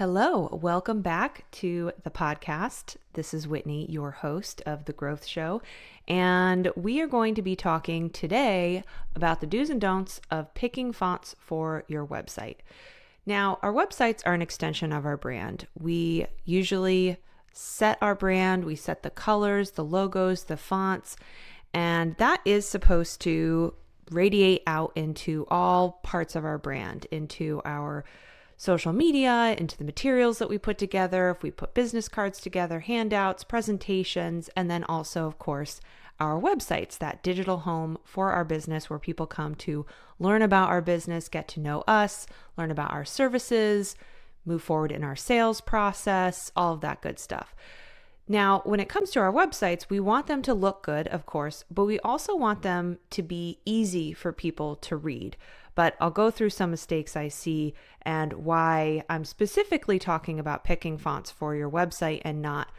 Hello, welcome back to the podcast. This is Whitney, your host of The Growth Show, and we are going to be talking today about the do's and don'ts of picking fonts for your website. Now, our websites are an extension of our brand. We usually set our brand, we set the colors, the logos, the fonts, and that is supposed to radiate out into all parts of our brand, into our social media, into the materials that we put together, if we put business cards together, handouts, presentations, and then also, of course, our websites, that digital home for our business where people come to learn about our business, get to know us, learn about our services, move forward in our sales process, all of that good stuff. Now, when it comes to our websites, we want them to look good, of course, but we also want them to be easy for people to read. But I'll go through some mistakes I see and why I'm specifically talking about picking fonts for your website and not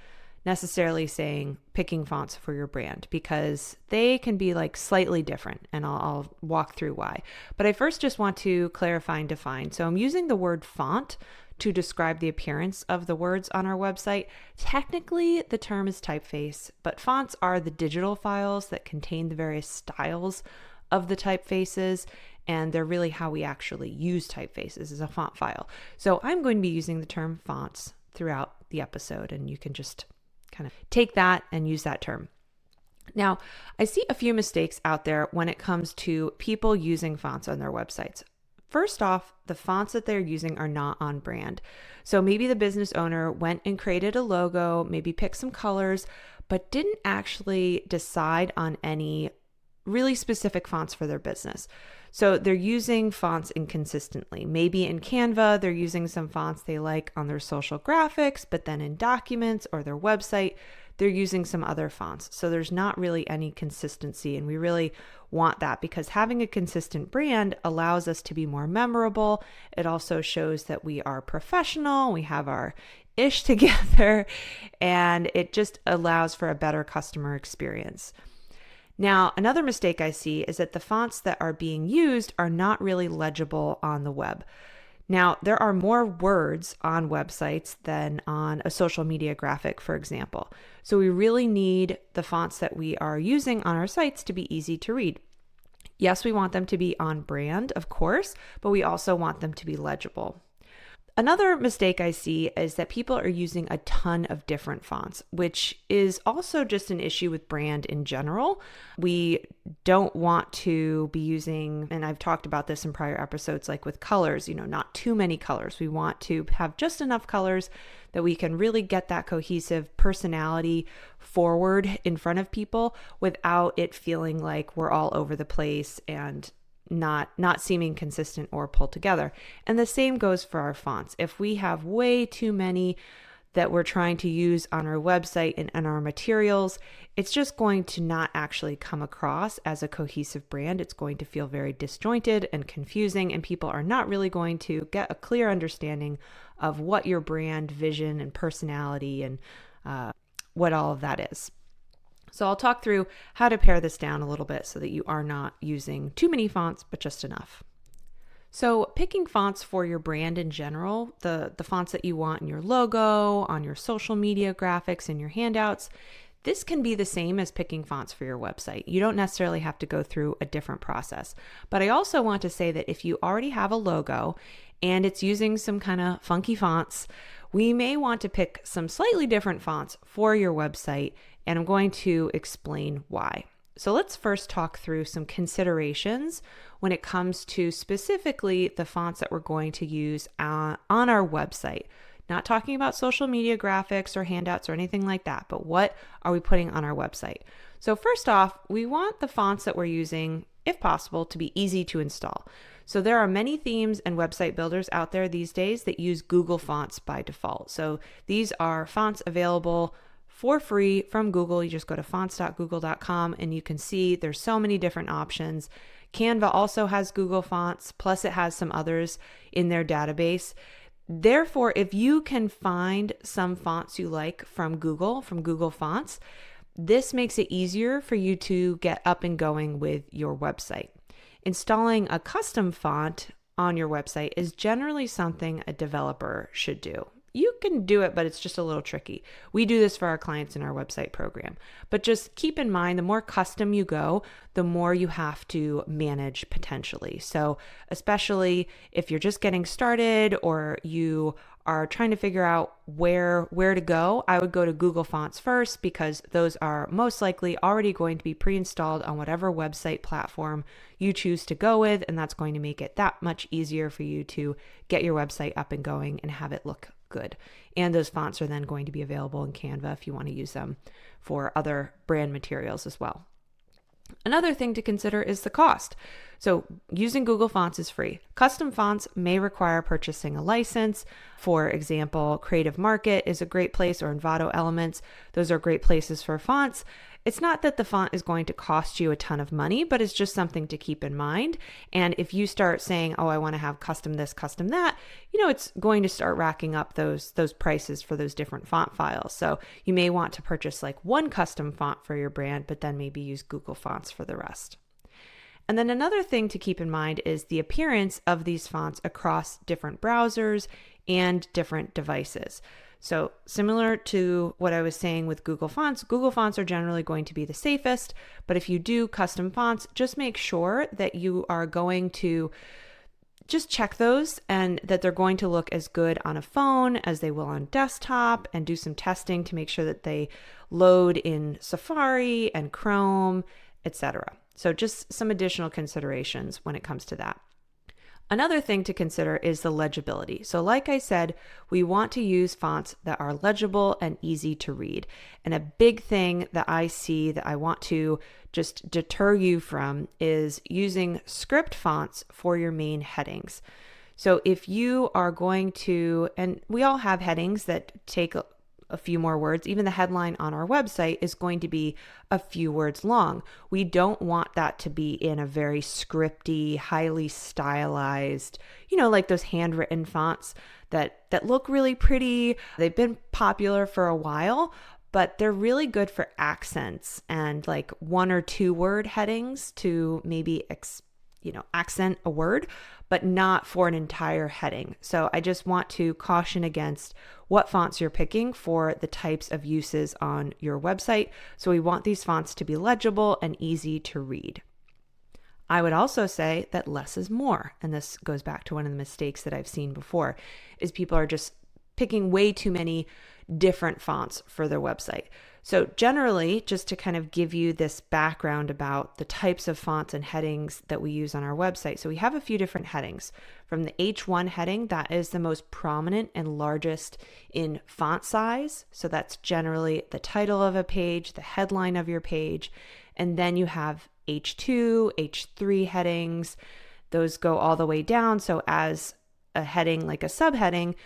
necessarily saying picking fonts for your brand, because they can be like slightly different, and I'll walk through why. But I first just want to clarify and define. So I'm using the word font to describe the appearance of the words on our website. Technically, the term is typeface, but fonts are the digital files that contain the various styles of the typefaces, and they're really how we actually use typefaces as a font file. So I'm going to be using the term fonts throughout the episode, and you can just kind of take that and use that term. Now, I see a few mistakes out there when it comes to people using fonts on their websites. First off, the fonts that they're using are not on brand. So maybe the business owner went and created a logo, maybe picked some colors, but didn't actually decide on any really specific fonts for their business. So they're using fonts inconsistently. Maybe in Canva, they're using some fonts they like on their social graphics, but then in documents or their website, they're using some other fonts. So there's not really any consistency, and we really want that because having a consistent brand allows us to be more memorable. It also shows that we are professional, we have our ish together, and it just allows for a better customer experience. Now, another mistake I see is that the fonts that are being used are not really legible on the web. Now, there are more words on websites than on a social media graphic, for example. So we really need the fonts that we are using on our sites to be easy to read. Yes, we want them to be on brand, of course, but we also want them to be legible. Another mistake I see is that people are using a ton of different fonts, which is also just an issue with brand in general. We don't want to be using, and I've talked about this in prior episodes, like with colors, not too many colors. We want to have just enough colors that we can really get that cohesive personality forward in front of people without it feeling like we're all over the place and not seeming consistent or pulled together. And the same goes for our fonts. If we have way too many that we're trying to use on our website and our materials, it's just going to not actually come across as a cohesive brand. It's going to feel very disjointed and confusing, and people are not really going to get a clear understanding of what your brand vision and personality and what all of that is. So I'll talk through how to pare this down a little bit so that you are not using too many fonts, but just enough. So picking fonts for your brand in general, the fonts that you want in your logo, on your social media graphics, and your handouts, this can be the same as picking fonts for your website. You don't necessarily have to go through a different process. But I also want to say that if you already have a logo and it's using some kind of funky fonts, we may want to pick some slightly different fonts for your website, and I'm going to explain why. So let's first talk through some considerations when it comes to specifically the fonts that we're going to use on our website. Not talking about social media graphics or handouts or anything like that, but what are we putting on our website? So first off, we want the fonts that we're using, if possible, to be easy to install. So there are many themes and website builders out there these days that use Google Fonts by default. So these are fonts available for free from Google. You just go to fonts.google.com and you can see there's so many different options. Canva also has Google Fonts, plus it has some others in their database. Therefore, if you can find some fonts you like from Google Fonts, this makes it easier for you to get up and going with your website. Installing a custom font on your website is generally something a developer should do. You can do it, but it's just a little tricky. We do this for our clients in our website program. But just keep in mind, the more custom you go, the more you have to manage potentially. So especially if you're just getting started or you are trying to figure out where to go, I would go to Google Fonts first, because those are most likely already going to be pre-installed on whatever website platform you choose to go with, and that's going to make it that much easier for you to get your website up and going and have it look good. And those fonts are then going to be available in Canva if you want to use them for other brand materials as well. Another thing to consider is the cost. So using Google Fonts is free. Custom fonts may require purchasing a license. For example, Creative Market is a great place, or Envato Elements. Those are great places for fonts. It's not that the font is going to cost you a ton of money, but it's just something to keep in mind. And if you start saying, oh, I want to have custom this, custom that, it's going to start racking up those prices for those different font files. So you may want to purchase like one custom font for your brand, but then maybe use Google Fonts for the rest. And then another thing to keep in mind is the appearance of these fonts across different browsers and different devices. So similar to what I was saying with Google Fonts are generally going to be the safest, but if you do custom fonts, just make sure that you are going to just check those and that they're going to look as good on a phone as they will on desktop, and do some testing to make sure that they load in Safari and Chrome, etc. So just some additional considerations when it comes to that. Another thing to consider is the legibility. So like I said, we want to use fonts that are legible and easy to read. And a big thing that I see that I want to just deter you from is using script fonts for your main headings. So if you are going to, and we all have headings that take a few more words, even the headline on our website is going to be a few words long. We don't want that to be in a very scripty, highly stylized, like those handwritten fonts that look really pretty. They've been popular for a while, but they're really good for accents and like 1 or 2 word headings to maybe accent a word, but not for an entire heading. So I just want to caution against what fonts you're picking for the types of uses on your website. So we want these fonts to be legible and easy to read. I would also say that less is more. And this goes back to one of the mistakes that I've seen before, is people are just picking way too many different fonts for their website. So generally, just to kind of give you this background about the types of fonts and headings that we use on our website. So we have a few different headings. From the H1 heading, that is the most prominent and largest in font size. So that's generally the title of a page, the headline of your page. And then you have H2, H3 headings. Those go all the way down. So as a heading, like a subheading,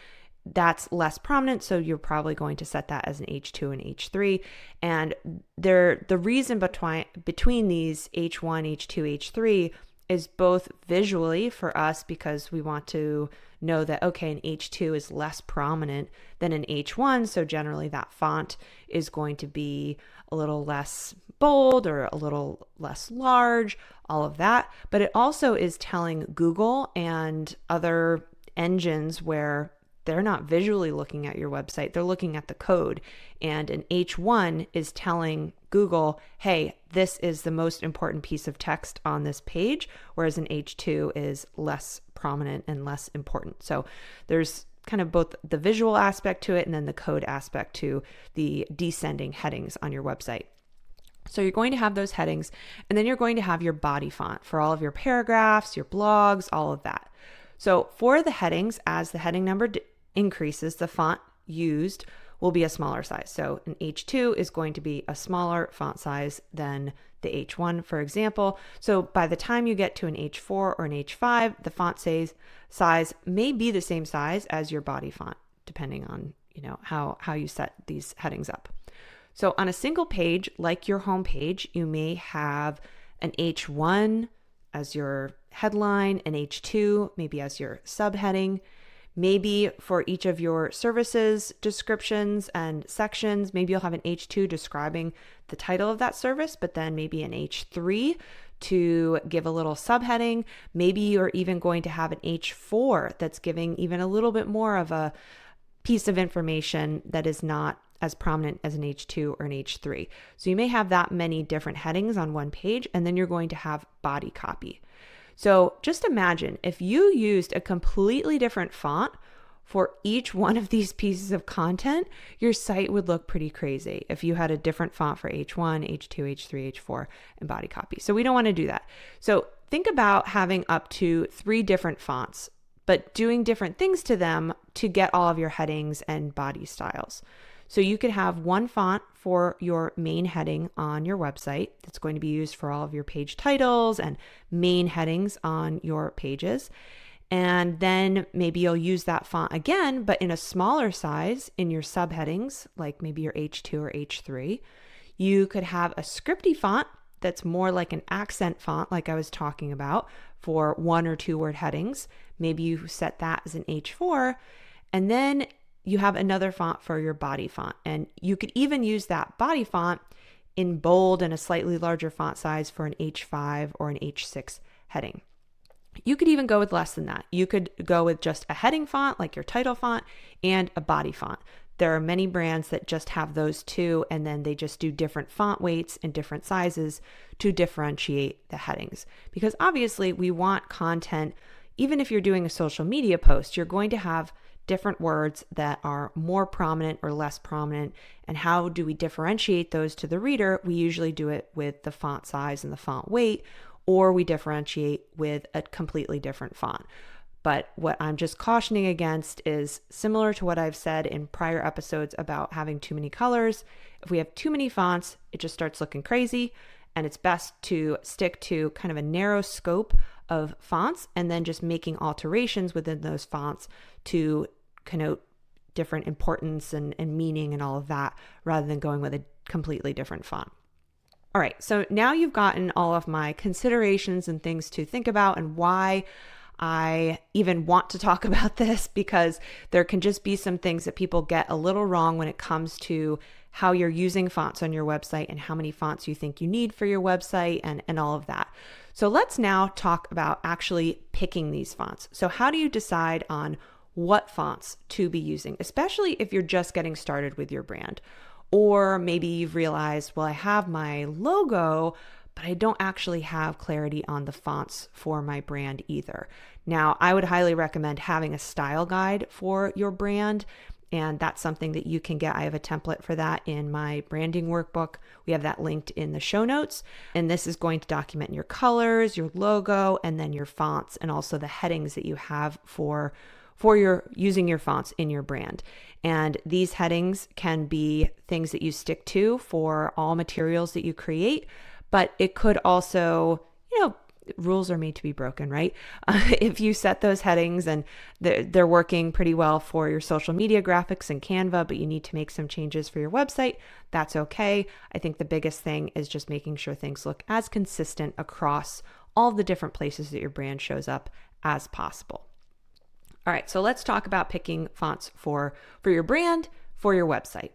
that's less prominent, so you're probably going to set that as an H2 and H3. And the reason between these H1, H2, H3 is both visually for us, because we want to know that, okay, an H2 is less prominent than an H1, so generally that font is going to be a little less bold or a little less large, all of that. But it also is telling Google and other engines where they're not visually looking at your website, they're looking at the code. And an H1 is telling Google, hey, this is the most important piece of text on this page, whereas an H2 is less prominent and less important. So there's kind of both the visual aspect to it and then the code aspect to the descending headings on your website. So you're going to have those headings, and then you're going to have your body font for all of your paragraphs, your blogs, all of that. So for the headings, as the heading number increases, the font used will be a smaller size. So an H2 is going to be a smaller font size than the H1, for example. So by the time you get to an H4 or an H5, the font size may be the same size as your body font, depending on how you set these headings up. So on a single page, like your home page, you may have an H1 as your headline, an H2 maybe as your subheading. Maybe for each of your services descriptions and sections, maybe you'll have an H2 describing the title of that service, but then maybe an H3 to give a little subheading. Maybe you're even going to have an H4 that's giving even a little bit more of a piece of information that is not as prominent as an H2 or an H3. So you may have that many different headings on one page, and then you're going to have body copy. So just imagine if you used a completely different font for each one of these pieces of content, your site would look pretty crazy if you had a different font for H1, H2, H3, H4, and body copy. So we don't want to do that. So think about having up to 3 different fonts, but doing different things to them to get all of your headings and body styles. So you could have one font for your main heading on your website that's going to be used for all of your page titles and main headings on your pages. And then maybe you'll use that font again, but in a smaller size in your subheadings, like maybe your H2 or H3. You could have a scripty font that's more like an accent font, like I was talking about, for 1 or 2 word headings. Maybe you set that as an H4, and then you have another font for your body font. And you could even use that body font in bold and a slightly larger font size for an H5 or an H6 heading. You could even go with less than that. You could go with just a heading font, like your title font, and a body font. There are many brands that just have those two, and then they just do different font weights and different sizes to differentiate the headings. Because obviously we want content, even if you're doing a social media post, you're going to have different words that are more prominent or less prominent. And how do we differentiate those to the reader? We usually do it with the font size and the font weight, or we differentiate with a completely different font. But what I'm just cautioning against is similar to what I've said in prior episodes about having too many colors. If we have too many fonts, it just starts looking crazy, and it's best to stick to kind of a narrow scope of fonts and then just making alterations within those fonts to connote different importance and meaning and all of that, rather than going with a completely different font. All right, so now you've gotten all of my considerations and things to think about and why I even want to talk about this, because there can just be some things that people get a little wrong when it comes to how you're using fonts on your website and how many fonts you think you need for your website and all of that. So let's now talk about actually picking these fonts. So how do you decide on what fonts to be using, especially if you're just getting started with your brand? Or maybe you've realized, well, I have my logo, but I don't actually have clarity on the fonts for my brand either. Now, I would highly recommend having a style guide for your brand, and that's something that you can get. I have a template for that in my branding workbook. We have that linked in the show notes, and this is going to document your colors, your logo, and then your fonts, and also the headings that you have for your using your fonts in your brand. And these headings can be things that you stick to for all materials that you create, but it could also, rules are made to be broken, right? If you set those headings and they're working pretty well for your social media graphics and Canva, but you need to make some changes for your website, that's okay. I think the biggest thing is just making sure things look as consistent across all the different places that your brand shows up as possible. All right, so let's talk about picking fonts for your brand, for your website.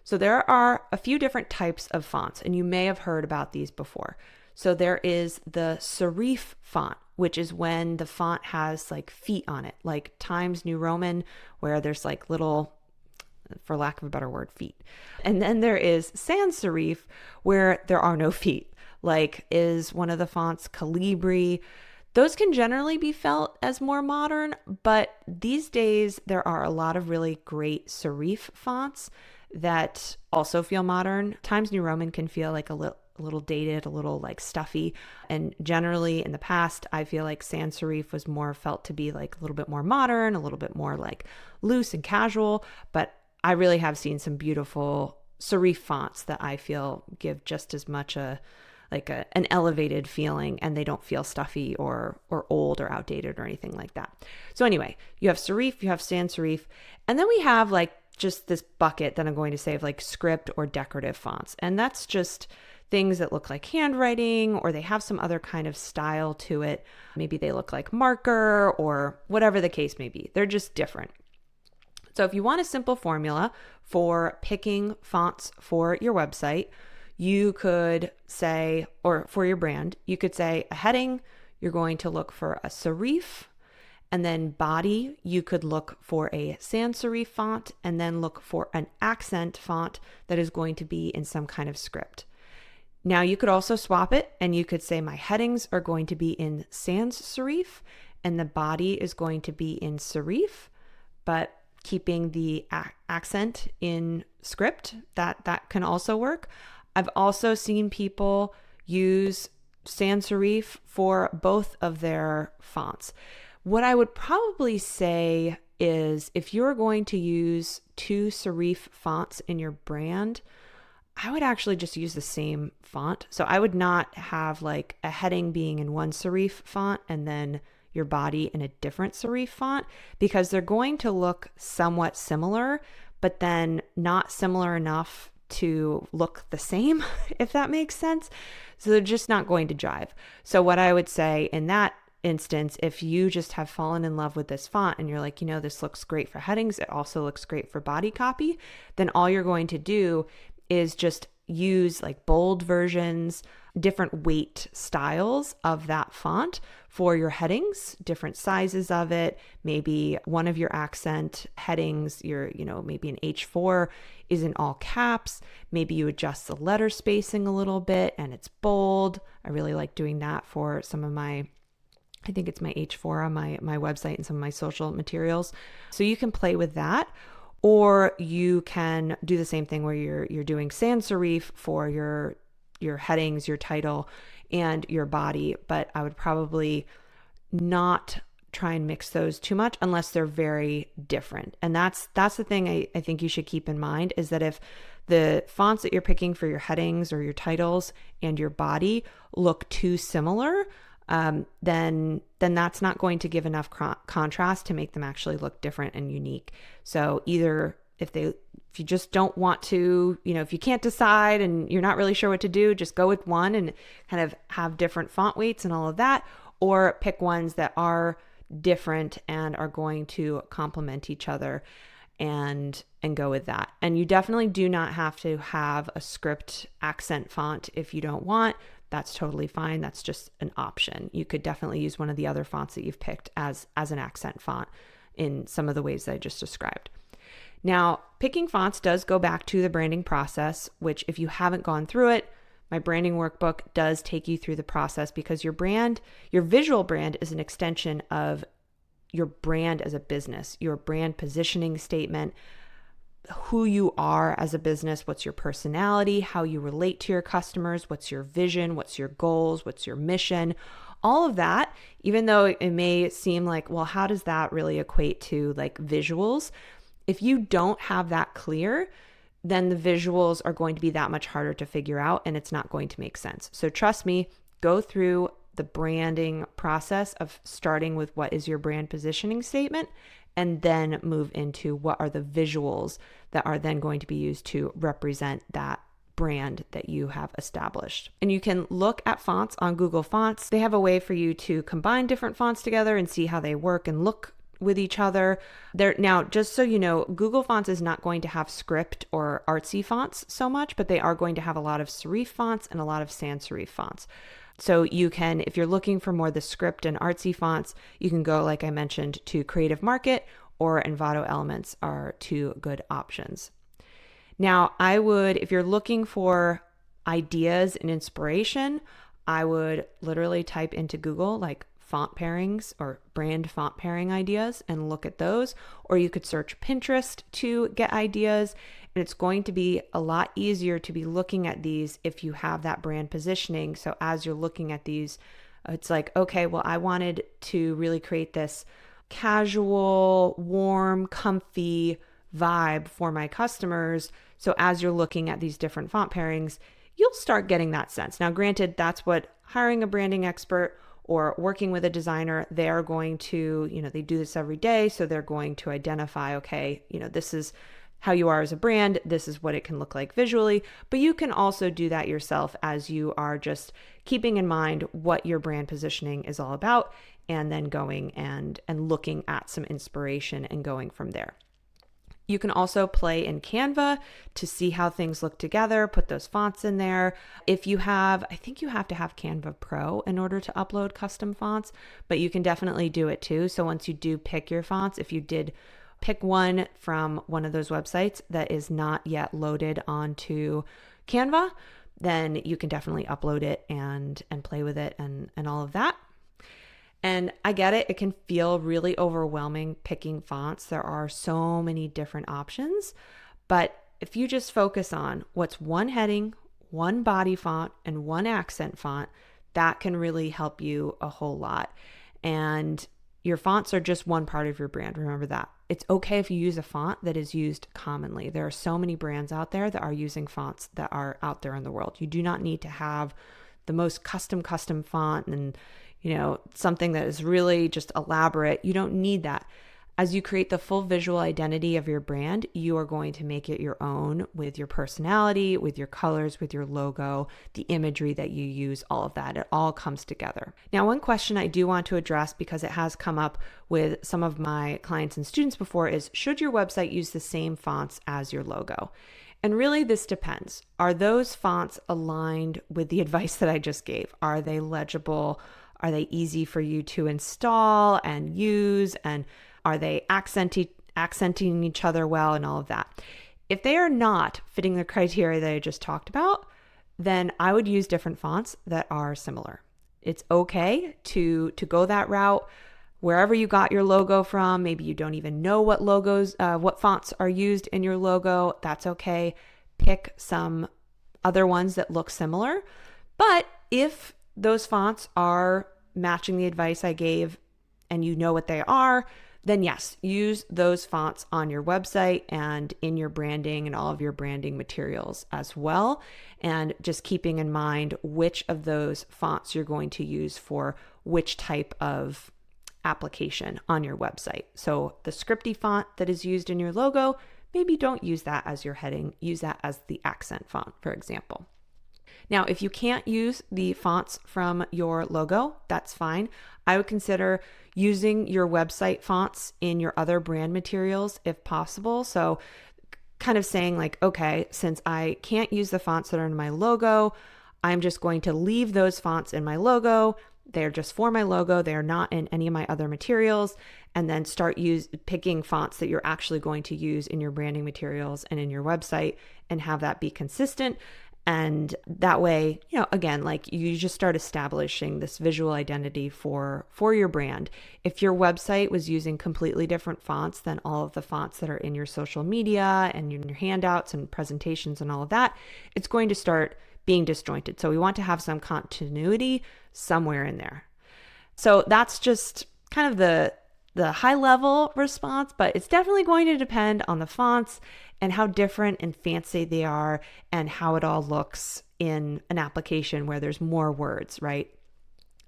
So there are a few different types of fonts, and you may have heard about these before. So there is the serif font, which is when the font has like feet on it, like Times New Roman, where there's like little, for lack of a better word, feet. And then there is sans serif, where there are no feet, like is one of the fonts Calibri. Those can generally be felt as more modern, but these days there are a lot of really great serif fonts that also feel modern. Times New Roman can feel like a little dated, a little like stuffy. And generally in the past, I feel like sans serif was more felt to be like a little bit more modern, a little bit more like loose and casual. But I really have seen some beautiful serif fonts that I feel give just as much an elevated feeling, and they don't feel stuffy or old or outdated or anything like that. So anyway, you have serif, you have sans serif, and then we have like just this bucket that I'm going to say of like script or decorative fonts. And that's just things that look like handwriting, or they have some other kind of style to it. Maybe they look like marker or whatever the case may be. They're just different. So if you want a simple formula for picking fonts for your website, you could say, or for your brand, you could say a heading, you're going to look for a serif, and then body, you could look for a sans serif font, and then look for an accent font that is going to be in some kind of script. Now you could also swap it and you could say my headings are going to be in sans serif and the body is going to be in serif, but keeping the accent in script, that can also work. I've also seen people use sans serif for both of their fonts. What I would probably say is if you're going to use two serif fonts in your brand, I would actually just use the same font. So I would not have like a heading being in one serif font and then your body in a different serif font, because they're going to look somewhat similar, but then not similar enough to look the same, if that makes sense. So they're just not going to jive. So what I would say in that instance, if you just have fallen in love with this font and you're like, this looks great for headings, it also looks great for body copy, then all you're going to do is just use like bold versions, different weight styles of that font for your headings, different sizes of it. Maybe one of your accent headings, maybe an H4 is in all caps. Maybe you adjust the letter spacing a little bit and it's bold. I really like doing that for some of I think it's my H4 on my website and some of my social materials. So you can play with that. Or you can do the same thing where you're doing sans serif for your headings, your title, and your body. But I would probably not try and mix those too much unless they're very different. And that's the thing I think you should keep in mind, is that if the fonts that you're picking for your headings or your titles and your body look too similar, then that's not going to give enough contrast to make them actually look different and unique. So either if you just don't want to, if you can't decide and you're not really sure what to do, just go with one and kind of have different font weights and all of that, or pick ones that are different and are going to complement each other and go with that. And you definitely do not have to have a script accent font if you don't want. That's totally fine. That's just an option. You could definitely use one of the other fonts that you've picked as an accent font in some of the ways that I just described. Now, picking fonts does go back to the branding process, which if you haven't gone through it, my branding workbook does take you through the process, because your visual brand is an extension of your brand as a business, your brand positioning statement, who you are as a business, what's your personality, how you relate to your customers, what's your vision, what's your goals, what's your mission, all of that. Even though it may seem like, well, how does that really equate to like visuals? If you don't have that clear, then the visuals are going to be that much harder to figure out and it's not going to make sense. So trust me, go through the branding process of starting with what is your brand positioning statement, and then move into what are the visuals that are then going to be used to represent that brand that you have established. And you can look at fonts on Google Fonts. They have a way for you to combine different fonts together and see how they work and look with each other. Now, just so you know, Google Fonts is not going to have script or artsy fonts so much, but they are going to have a lot of serif fonts and a lot of sans serif fonts. So you can, if you're looking for more the script and artsy fonts, you can go, like I mentioned, to Creative Market, or Envato Elements are two good options. Now, if you're looking for ideas and inspiration, I would literally type into Google like font pairings or brand font pairing ideas and look at those. Or you could search Pinterest to get ideas. And it's going to be a lot easier to be looking at these if you have that brand positioning. So as you're looking at these, it's like, okay, well, I wanted to really create this casual, warm, comfy vibe for my customers. So as you're looking at these different font pairings, you'll start getting that sense. Now, granted, that's what hiring a branding expert or working with a designer, they are going to, they do this every day. So they're going to identify, okay, this is how you are as a brand. This is what it can look like visually, but you can also do that yourself as you are just keeping in mind what your brand positioning is all about, and then going and looking at some inspiration and going from there. You can also play in Canva to see how things look together, put those fonts in there. If you have, I think you have to have Canva Pro in order to upload custom fonts, but you can definitely do it too. So once you do pick your fonts, if you did pick one from one of those websites that is not yet loaded onto Canva, then you can definitely upload it and play with it and all of that. And I get it. It can feel really overwhelming picking fonts. There are so many different options. But if you just focus on what's one heading, one body font, and one accent font, that can really help you a whole lot. And your fonts are just one part of your brand. Remember that. It's okay if you use a font that is used commonly. There are so many brands out there that are using fonts that are out there in the world. You do not need to have the most custom font and something that is really just elaborate. You don't need that. As you create the full visual identity of your brand, you are going to make it your own with your personality, with your colors, with your logo, the imagery that you use, all of that. It all comes together. Now, one question I do want to address, because it has come up with some of my clients and students before, is should your website use the same fonts as your logo? And really, this depends. Are those fonts aligned with the advice that I just gave? Are they legible? Are they easy for you to install and use? And are they accenting each other well and all of that? If they are not fitting the criteria that I just talked about, then I would use different fonts that are similar. It's okay to go that route. Wherever you got your logo from, maybe you don't even know what fonts are used in your logo. That's okay. Pick some other ones that look similar. But if those fonts are matching the advice I gave and you know what they are, then yes, use those fonts on your website and in your branding and all of your branding materials as well. And just keeping in mind which of those fonts you're going to use for which type of application on your website. So the scripty font that is used in your logo, maybe don't use that as your heading. Use that as the accent font, for example. Now, if you can't use the fonts from your logo, that's fine. I would consider using your website fonts in your other brand materials if possible. So kind of saying like, okay, since I can't use the fonts that are in my logo, I'm just going to leave those fonts in my logo. They're just for my logo. They're not in any of my other materials. And then start picking fonts that you're actually going to use in your branding materials and in your website, and have that be consistent. And that way, again, like you just start establishing this visual identity for your brand. If your website was using completely different fonts than all of the fonts that are in your social media and in your handouts and presentations and all of that, it's going to start being disjointed. So we want to have some continuity somewhere in there. So that's just kind of the high level response, but it's definitely going to depend on the fonts and how different and fancy they are and how it all looks in an application where there's more words, right?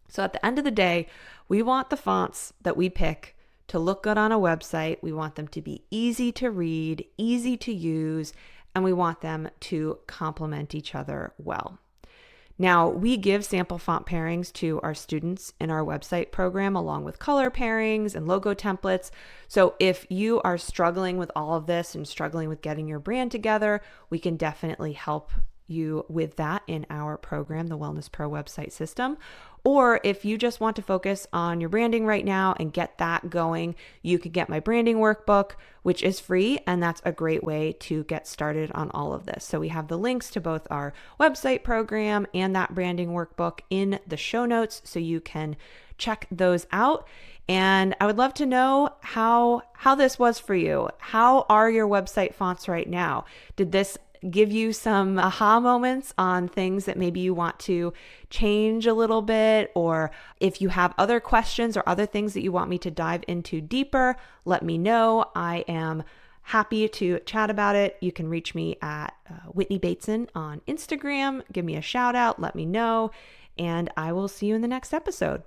So at the end of the day, we want the fonts that we pick to look good on a website. We want them to be easy to read, easy to use, and we want them to complement each other well. Now, we give sample font pairings to our students in our website program, along with color pairings and logo templates. So if you are struggling with all of this and struggling with getting your brand together, we can definitely help you with that in our program, the Wellness Pro website system. Or if you just want to focus on your branding right now and get that going, you could get my branding workbook, which is free, and that's a great way to get started on all of this. So we have the links to both our website program and that branding workbook in the show notes, so you can check those out. And I would love to know how this was for you. How are your website fonts right now? Did this give you some aha moments on things that maybe you want to change a little bit? Or if you have other questions or other things that you want me to dive into deeper, let me know. I am happy to chat about it. You can reach me at Whitney Bateson on Instagram. Give me a shout out, let me know, and I will see you in the next episode.